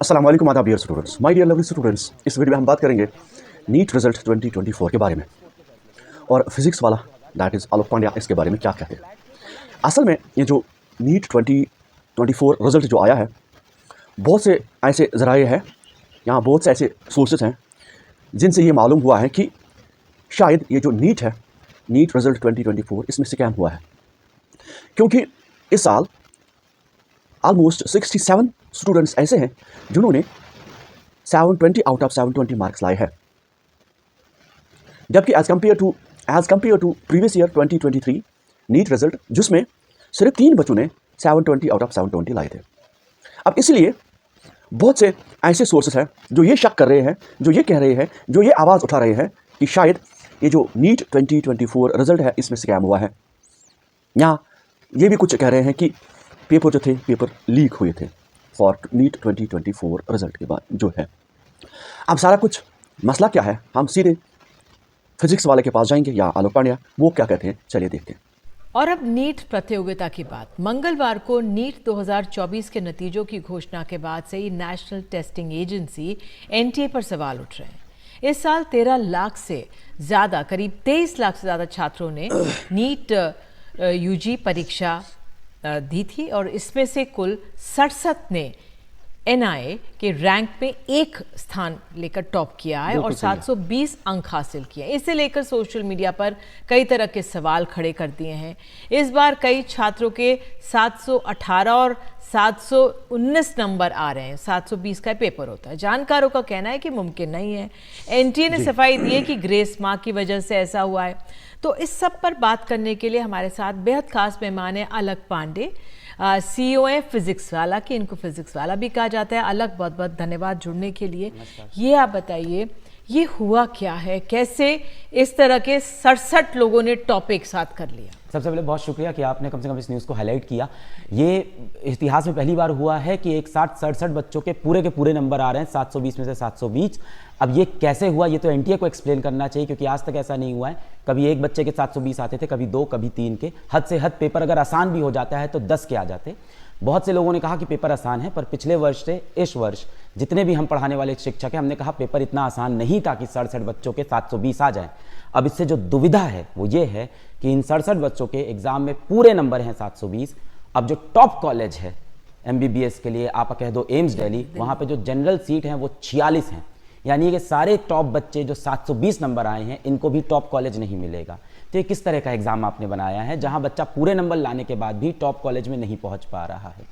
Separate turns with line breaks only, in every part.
अस्सलाम वालेकुम आदाब dear students, my dear lovely students. इस वीडियो में हम बात करेंगे नीट रिजल्ट 2024 के बारे में और फिजिक्स वाला दैट इज़ आलोक पांड्या इसके बारे में क्या कहते हैं। असल में ये जो नीट 2024 रिजल्ट जो आया है, बहुत से ऐसे ज़राए हैं, यहाँ बहुत से ऐसे सोर्सेज हैं जिनसे ये मालूम हुआ है कि शायद ये जो नीट है, नीट रिजल्ट 2024 इसमें स्कैम हुआ है, क्योंकि इस साल ऑलमोस्ट 67 स्टूडेंट्स ऐसे हैं जिन्होंने 720 आउट ऑफ 720 मार्क्स लाए हैं, जबकि as compared to previous year 2023 NEET result जिसमें सिर्फ 3 बच्चों ने 720 आउट ऑफ 720 लाए थे। अब इसलिए बहुत से ऐसे सोर्सेस हैं जो ये शक कर रहे हैं, जो ये कह रहे हैं, जो ये आवाज़ उठा रहे हैं कि शायद ये जो नीट 2024 रिजल्ट है इसमें स्कैम हुआ है। यहाँ ये भी कुछ कह रहे हैं कि पेपर जो थे पेपर लीक हुए थे फॉर नीट 2024 रिजल्ट के बाद जो है। अब सारा कुछ मसला क्या है, हम सीधे फिजिक्स वाले के पास जाएंगे या आलोक पांड्या वो क्या कहते हैं, चलिए देखते हैं।
और अब नीट प्रतियोगिता की बात। मंगलवार को नीट 2024 के नतीजों की घोषणा के बाद से ही नेशनल टेस्टिंग एजेंसी एनटीए पर सवाल उठ रहे हैं। इस साल 13 लाख से ज़्यादा, करीब 23 लाख से ज़्यादा छात्रों ने नीट यूजी परीक्षा दी थी और इसमें से कुल 67 ने एनआईए के रैंक में एक स्थान लेकर टॉप किया है और 720 अंक हासिल किए। इसे लेकर सोशल मीडिया पर कई तरह के सवाल खड़े कर दिए हैं। इस बार कई छात्रों के 718 और 719 नंबर आ रहे हैं। 720 का पेपर होता है। जानकारों का कहना है कि मुमकिन नहीं है। एनटीए ने सफाई दी है कि ग्रेस मार्क की वजह से ऐसा हुआ है। तो इस सब पर बात करने के लिए हमारे साथ बेहद खास मेहमान है अलक पांडे, सीईओ है फिजिक्स वाला, कि इनको फिजिक्स वाला भी कहा जाता है। अलग बहुत बहुत धन्यवाद जुड़ने के लिए। ये आप बताइए, ये हुआ क्या है, कैसे इस तरह के 67 लोगों ने टॉप एक साथ कर लिया?
सबसे पहले बहुत शुक्रिया कि आपने कम से कम इस न्यूज़ को हाईलाइट किया। ये इतिहास में पहली बार हुआ है कि एक साथ 67 बच्चों के पूरे नंबर आ रहे हैं, 720 में से 720। अब ये कैसे हुआ, ये तो एनटीए को एक्सप्लेन करना चाहिए, क्योंकि आज तक ऐसा नहीं हुआ है। कभी एक बच्चे के 720 आते थे, कभी 2, कभी 3 के। हद से हद पेपर अगर आसान भी हो जाता है तो 10 के आ जाते। बहुत से लोगों ने कहा कि पेपर आसान है, पर पिछले वर्ष से इस वर्ष जितने भी हम पढ़ाने वाले शिक्षक हैं, हमने कहा पेपर इतना आसान नहीं था कि 67 बच्चों के 720 आ जाएं। अब इससे जो दुविधा है वो ये है कि इन 67 बच्चों के एग्जाम में पूरे नंबर हैं 720। अब जो टॉप कॉलेज है एमबीबीएस के लिए, आप कह दो एम्स दिल्ली, वहाँ पे जो जनरल सीट हैं वो 46 हैं। यानी कि सारे टॉप बच्चे जो 720 नंबर आए हैं, इनको भी टॉप कॉलेज नहीं मिलेगा। तो ये किस तरह का एग्जाम आपने बनाया है जहां बच्चा पूरे नंबर लाने के बाद भी टॉप कॉलेज में नहीं पहुंच पा रहा है?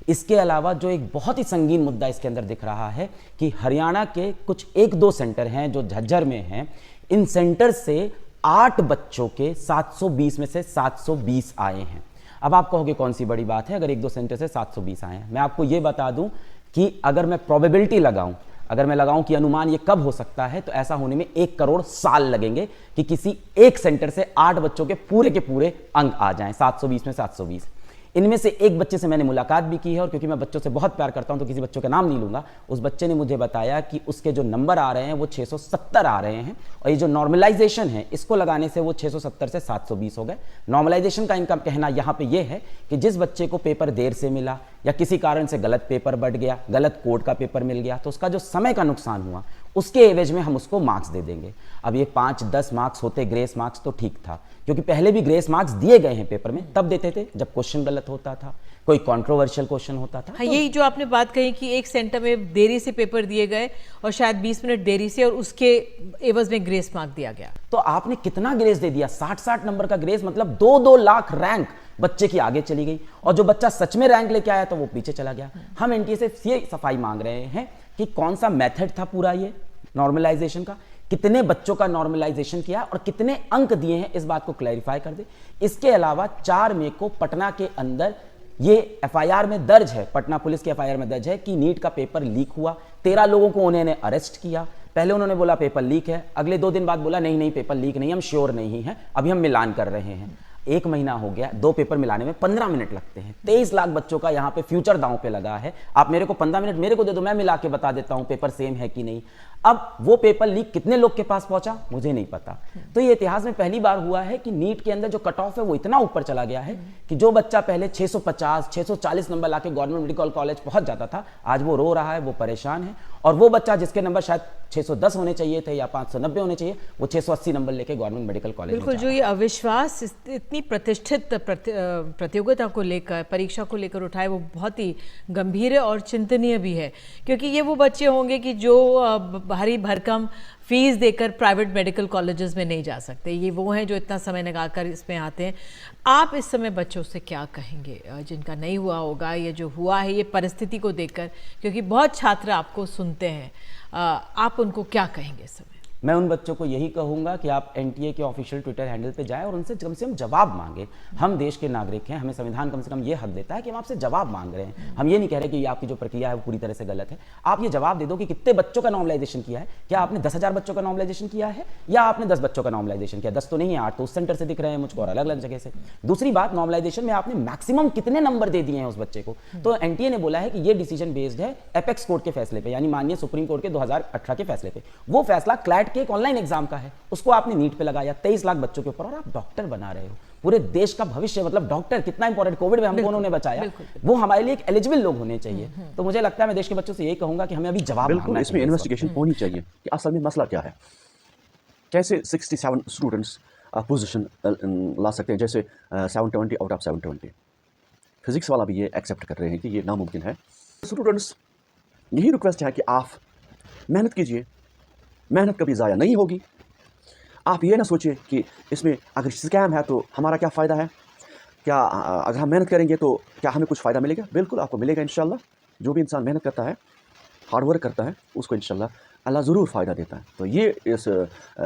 इसके अलावा जो एक बहुत ही संगीन मुद्दा इसके अंदर दिख रहा है कि हरियाणा के कुछ 1-2 सेंटर हैं जो झज्जर में हैं। इन सेंटर से 8 बच्चों के 720 में से 720 आए हैं। अब आप कहोगे कौन सी बड़ी बात है अगर 1-2 सेंटर से 720 आए हैं। मैं आपको ये बता दूं कि अगर मैं प्रोबेबिलिटी लगाऊं, अगर मैं लगाऊं कि अनुमान ये कब हो सकता है, तो ऐसा होने में 1 करोड़ साल लगेंगे कि किसी एक सेंटर से 8 बच्चों के पूरे अंक आ जाएं, 720 में 720। इनमें से एक बच्चे से मैंने मुलाकात भी की है, और क्योंकि मैं बच्चों से बहुत प्यार करता हूं तो किसी बच्चों का नाम नहीं लूंगा। उस बच्चे ने मुझे बताया कि उसके जो नंबर आ रहे हैं वो 670 आ रहे हैं, और ये जो नॉर्मलाइजेशन है इसको लगाने से वो 670 से 720 हो गए। नॉर्मलाइजेशन का इनका कहना यहाँ पे ये है कि जिस बच्चे को पेपर देर से मिला या किसी कारण से गलत पेपर बढ़ गया, गलत कोड का पेपर मिल गया, तो उसका जो समय का नुकसान हुआ उसके एवज में हम उसको मार्क्स दे देंगे। अब ये 5-10 मार्क्स होते ग्रेस मार्क्स तो ठीक था, क्योंकि पहले भी ग्रेस मार्क्स दिए गए हैं पेपर में, तब देते थे जब क्वेश्चन गलत होता था, कोई कंट्रोवर्शियल क्वेश्चन होता था।
हाँ, यही जो आपने बात कही कि एक सेंटर में देरी से पेपर दिए गए और शायद 20 मिनट देरी से, और उसके एवज में ग्रेस मार्क दिया गया।
तो आपने कितना ग्रेस दे दिया? 60-60 नंबर का ग्रेस, मतलब 2-2 लाख रैंक बच्चे की आगे चली गई, और जो बच्चा सच में रैंक लेके आया तो वो पीछे चला गया। हम एनटीए से ये सफाई मांग रहे हैं कि कौन सा मेथड था पूरा ये नॉर्मलाइजेशन का, कितने बच्चों का नॉर्मलाइजेशन किया और कितने अंक दिए हैं, इस बात को क्लैरिफाई कर दे। इसके अलावा 4 मई को पटना के अंदर ये एफआईआर में दर्ज है, पटना पुलिस की एफआईआर में दर्ज है कि नीट का पेपर लीक हुआ। 13 लोगों को उन्होंने अरेस्ट किया। पहले उन्होंने बोला पेपर लीक है, अगले 2 दिन बाद बोला नहीं पेपर लीक नहीं, हम श्योर नहीं है, अभी हम मिलान कर रहे हैं। 1 महीना हो गया, 2 पेपर मिलाने में 15 मिनट लगते हैं। 23 लाख बच्चों का यहाँ पे फ्यूचर दांव पे लगा है। आप मेरे को 15 मिनट मेरे को दे दो, मैं मिला के बता देता हूँ पेपर सेम है कि नहीं। अब वो पेपर लीक कितने लोग के पास पहुंचा मुझे नहीं पता। तो ये इतिहास में पहली बार हुआ है कि नीट के अंदर जो कट ऑफ है वो इतना ऊपर चला गया है कि जो बच्चा पहले 650 640 नंबर लाके गवर्नमेंट मेडिकल कॉलेज पहुंच जाता था, आज वो रो रहा है, वो परेशान है। और वो बच्चा जिसके नंबर शायद 610 होने चाहिए थे या 590 होने चाहिए, वो 680 नंबर लेके गवर्नमेंट मेडिकल कॉलेज में
बिल्कुल, जो ये अविश्वास इतनी प्रतिष्ठित प्रतियोगिता को लेकर, परीक्षा को लेकर उठाए, वो बहुत ही गंभीर है और चिंतनीय भी है, क्योंकि ये वो बच्चे होंगे कि जो भारी भरकम फीस देकर प्राइवेट मेडिकल कॉलेजेस में नहीं जा सकते। ये वो हैं जो इतना समय लगाकर इसमें आते हैं। आप इस समय बच्चों से क्या कहेंगे जिनका नहीं हुआ होगा, ये जो हुआ है ये परिस्थिति को देखकर, क्योंकि बहुत छात्र आपको सुनते हैं, आप उनको क्या कहेंगे इस समय?
मैं उन बच्चों को यही कहूंगा कि आप एनटीए के ऑफिशियल ट्विटर हैंडल पे जाएं और उनसे कम से कम जवाब मांगे। हम देश के नागरिक हैं, हमें संविधान कम से कम ये हक देता है कि हम आपसे जवाब मांग रहे हैं। हम ये नहीं कह रहे कि आपकी जो प्रक्रिया है वो पूरी तरह से गलत है। आप ये जवाब दे दो कि कितने बच्चों का नॉर्मलाइजेशन किया है। क्या आपने 10,000 बच्चों का नॉर्मलाइजेशन किया है या आपने 10 बच्चों का नॉर्मलाइजेशन किया? 10 तो नहीं है, 8 तो उस सेंटर से दिख रहे हैं मुझको और अलग अलग जगह से। दूसरी बात, नॉर्मलाइजेशन में आपने मैक्सिमम कितने नंबर दे दिए हैं उस बच्चे को? तो एनटीए ने बोला है कि ये डिसीजन बेस्ड है एपेक्स कोर्ट के फैसले पे, यानी माननीय सुप्रीम कोर्ट के 2018 के फैसले पे। वो फैसला क्लैट के एक ऑनलाइन एग्जाम का है, उसको आपने नीट पे लगाया 23 लाख बच्चों के ऊपर, और आप डॉक्टर बना रहे हो। पूरे देश का भविष्य, मतलब डॉक्टर कितना इंपॉर्टेंट, कोविड में हमको उन्होंने बचाया, वो हमारे लिए एक एलिजिबल लोग होने चाहिए। तो मुझे लगता है मैं देश के बच्चों से यही कहूंगा कि हमें अभी जवाब
बिल्कुल, इसमें इन्वेस्टिगेशन होनी चाहिए कि असल में मसला क्या है, कैसे 67 स्टूडेंट्स पोजीशन ला सकते हैं, जैसे 720 आउट ऑफ 720। फिजिक्स वाला भी ये एक्सेप्ट कर रहे हैं कि ये नामुमकिन है। स्टूडेंट्स, यही रिक्वेस्ट है कि आप मेहनत कीजिए, मेहनत कभी ज़ाया नहीं होगी। आप ये ना सोचिए कि इसमें अगर स्कैम है तो हमारा क्या फ़ायदा है, क्या अगर हम मेहनत करेंगे तो क्या हमें कुछ फ़ायदा मिलेगा? बिल्कुल आपको मिलेगा इंशाल्लाह। जो भी इंसान मेहनत करता है, हार्ड वर्क करता है, उसको इंशाल्लाह अल्लाह ज़रूर फ़ायदा देता है। तो ये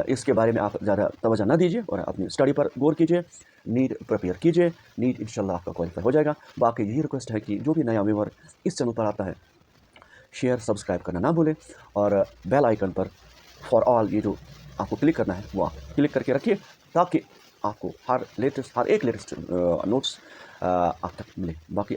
इसके बारे में आप ज़्यादा तवज्जो ना दीजिए और अपनी स्टडी पर गौर कीजिए, नीट प्रिपेयर कीजिए, नीट इंशाल्लाह आपका क्वालिफाई हो जाएगा। बाकी यही रिक्वेस्ट है कि जो भी नया व्यूअर इस चैनल पर आता है, शेयर सब्सक्राइब करना ना भूलें और बेल आइकन पर फॉर ऑल ये जो आपको क्लिक करना है वो आप क्लिक करके रखिए, ताकि आपको हर एक लेटेस्ट नोट्स आप तक मिले। बाकी